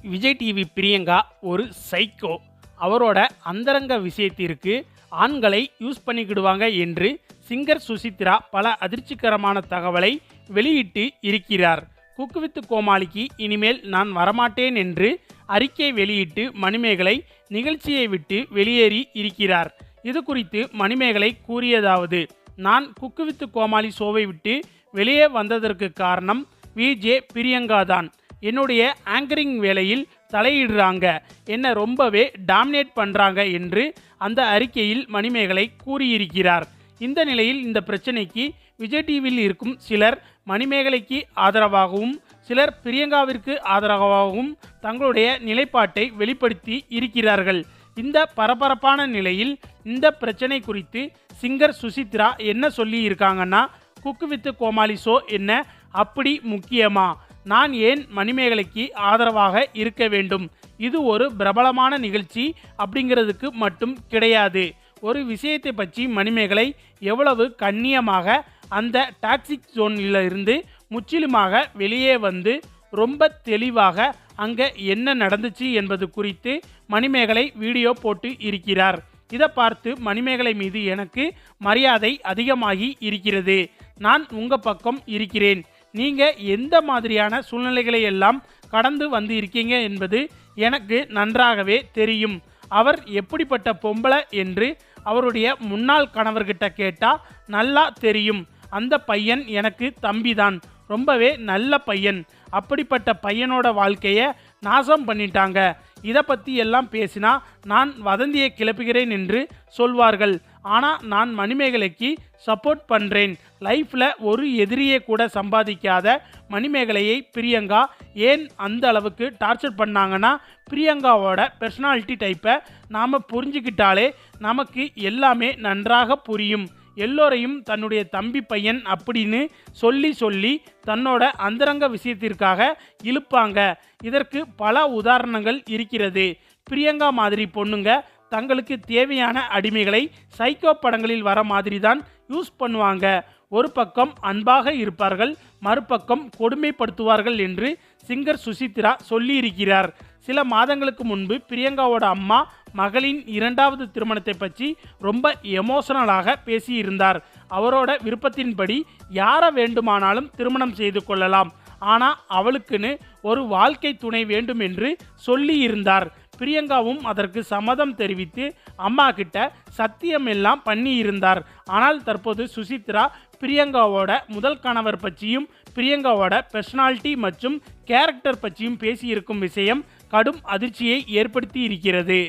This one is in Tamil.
விஜய் டிவி பிரியங்கா ஒரு சைக்கோ. அவரோட அந்தரங்க விஷயத்திற்கு ஆண்களை யூஸ் பண்ணிக்கிடுவாங்க என்று சிங்கர் சுசித்ரா பல அதிர்ச்சிகரமான தகவலை வெளியிட்டு இருக்கிறார். குக்கு வித் கோமாளிக்கு இனிமேல் நான் வரமாட்டேன் என்று அறிக்கை வெளியிட்டு மணிமேகலை நிகழ்ச்சியை விட்டு வெளியேறி இருக்கிறார். இது குறித்து மணிமேகலை கூறியதாவது: நான் குக்கு வித் கோமாளி ஷோவை விட்டு வெளியே வந்ததற்கு காரணம் விஜே பிரியங்கா தான். என்னுடைய ஆங்கரிங் வேலையில் தலையிடுறாங்க, என்னை ரொம்பவே டாமினேட் பண்ணுறாங்க என்று அந்த அறிக்கையில் மணிமேகலை கூறியிருக்கிறார். இந்த நிலையில் இந்த பிரச்சனைக்கு விஜய் டிவியில் இருக்கும் சிலர் மணிமேகலைக்கு ஆதரவாகவும் சிலர் பிரியங்காவிற்கு ஆதரவாகவும் தங்களுடைய நிலைப்பாட்டை வெளிப்படுத்தி இருக்கிறார்கள். இந்த பரபரப்பான நிலையில் இந்த பிரச்சனை குறித்து சிங்கர் சுசித்ரா என்ன சொல்லி இருக்காங்கன்னா, குக்கு வித் கோமாளி ஷோ என்ன அப்படி முக்கியமா? நான் ஏன் மணிமேகலைக்கு ஆதரவாக இருக்க வேண்டும்? இது ஒரு பிரபலமான நிகழ்ச்சி அப்படிங்கிறதுக்கு மட்டும் கிடையாது. ஒரு விஷயத்தை பற்றி மணிமேகலை எவ்வளவு கண்ணியமாக அந்த டாக்ஸிக் ஜோனில் இருந்து முற்றிலுமாக வெளியே வந்து ரொம்ப தெளிவாக அங்கே என்ன நடந்துச்சு என்பது குறித்து மணிமேகலை வீடியோ போட்டு இருக்கிறார். இதை பார்த்து மணிமேகலை மீது எனக்கு மரியாதை அதிகமாகி இருக்கிறது. நான் உங்கள் பக்கம் இருக்கிறேன். நீங்கள் எந்த மாதிரியான சூழ்நிலைகளை எல்லாம் கடந்து வந்து இருக்கீங்க என்பது எனக்கு நன்றாகவே தெரியும். அவர் எப்படிப்பட்ட பொம்பளை என்று அவருடைய முன்னாள் கணவர்கிட்ட கேட்டால் நல்லா தெரியும். அந்த பையன் எனக்கு தம்பிதான், ரொம்பவே நல்ல பையன். அப்படிப்பட்ட பையனோட வாழ்க்கையை நாசம் பண்ணிட்டாங்க. இதை பற்றி எல்லாம் பேசினா நான் வதந்தியை கிளப்புகிறேன் என்று சொல்வார்கள். ஆனால் நான் மணிமேகலைக்கு சப்போர்ட் பண்ணுறேன். லைஃப்பில் ஒரு எதிரியை கூட சம்பாதிக்காத மணிமேகலையை பிரியங்கா ஏன் அந்த அளவுக்கு டார்ச்சர் பண்ணாங்கன்னா, பிரியங்காவோட பர்சனாலிட்டி டைப்பை நாம் புரிஞ்சுக்கிட்டாலே நமக்கு எல்லாமே நன்றாக புரியும். எல்லோரையும் தன்னுடைய தம்பி பையன் அப்படின்னு சொல்லி தன்னோட அந்தரங்க விஷயத்திற்காக இழுப்பாங்க. இதற்கு பல உதாரணங்கள் இருக்கிறது. பிரியங்கா மாதிரி பொண்ணுங்க தங்களுக்கு தேவையான அடிமைகளை சைக்கோ படங்களில் வர மாதிரி தான் யூஸ் பண்ணுவாங்க. ஒரு பக்கம் அன்பாக இருப்பார்கள், மறுபக்கம் கொடுமைப்படுத்துவார்கள் என்று சிங்கர் சுசித்ரா சொல்லியிருக்கிறார். சில மாதங்களுக்கு முன்பு பிரியங்காவோட அம்மா மகளின் 2வது திருமணத்தை பற்றி ரொம்ப எமோஷனலாக பேசியிருந்தார். அவரோட விருப்பத்தின்படி யாரை வேண்டுமானாலும் திருமணம் செய்து கொள்ளலாம், ஆனால் அவளுக்குன்னு ஒரு வாழ்க்கை துணை வேண்டும் என்று சொல்லியிருந்தார். பிரியங்காவும் அதற்கு சம்மதம் தெரிவித்து அம்மா கிட்ட சத்தியம் எல்லாம் பண்ணி இருந்தார். ஆனால் தற்போது சுசித்ரா பிரியங்காவோட முதல் கணவர் பற்றியும் பிரியங்காவோட பர்சனாலிட்டி மற்றும் கேரக்டர் பற்றியும் பேசியிருக்கும் விஷயம் கடும் அதிர்ச்சியை ஏற்படுத்தி இருக்கிறது.